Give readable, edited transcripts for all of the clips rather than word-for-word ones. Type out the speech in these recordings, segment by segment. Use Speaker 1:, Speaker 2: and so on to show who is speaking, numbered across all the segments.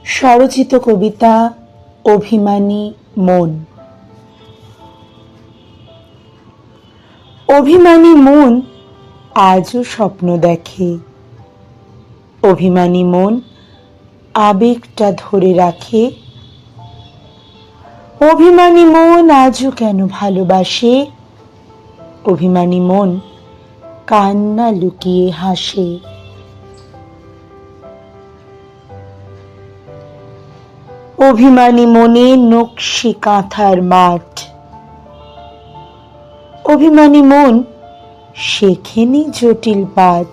Speaker 1: স্বরচিত কবিতা অভিমানী মন। অভিমানী মন আজও স্বপ্ন দেখে, অভিমানী মন আবেগটা ধরে রাখে। অভিমানী মন আজও কেন ভালোবাসে, অভিমানী মন কান্না লুকিয়ে হাসে। অভিমানী মনে নকশি কাঁথার মাঠ, অভিমানী মন শেখেনি জটিল পাঠ।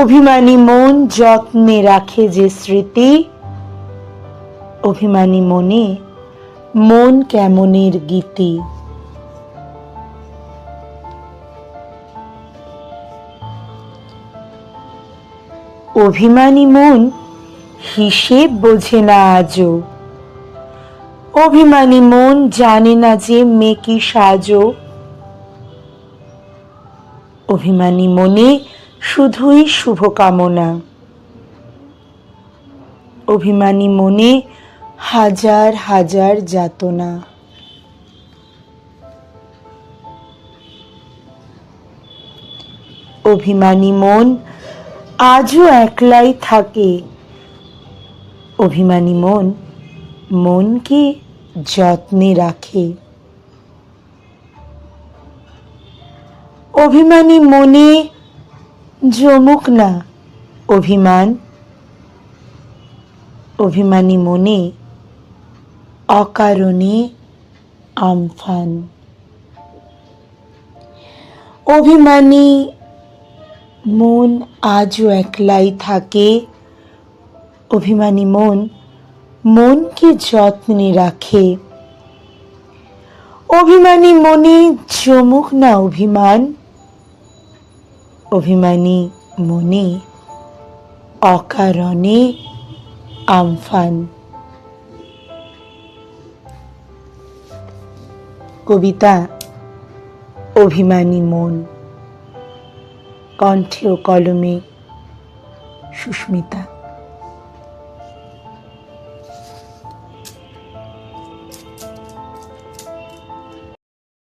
Speaker 1: অভিমানী মন যত্নে রাখে যে স্মৃতি, অভিমানী মনে মন কেমনের গীতি। অভিমানী মন হিসেব বোঝে না আজও, অভিমানী মন জানে না যে মেয়ে কি সাজো। অভিমানী মনে শুধুই শুভকামনা, অভিমানী মনে হাজার হাজার যাতনা। অভিমানী মন আজও একলাই থাকে, অভিমানী মন মনকে যত্নে রাখে। অভিমানী মনে জমুক না অভিমান, অভিমানী মনে অকারণে আমফান। অভিমানী মন আজও একলাই থাকে, অভিমানী মন মনকে যত্নে রাখে। অভিমানী মনে জমুক না অভিমান, অভিমানী মনে অকারণে আমফান। কবিতা অভিমানী মন, কণ্ঠে ও কলমে সুস্মিতা।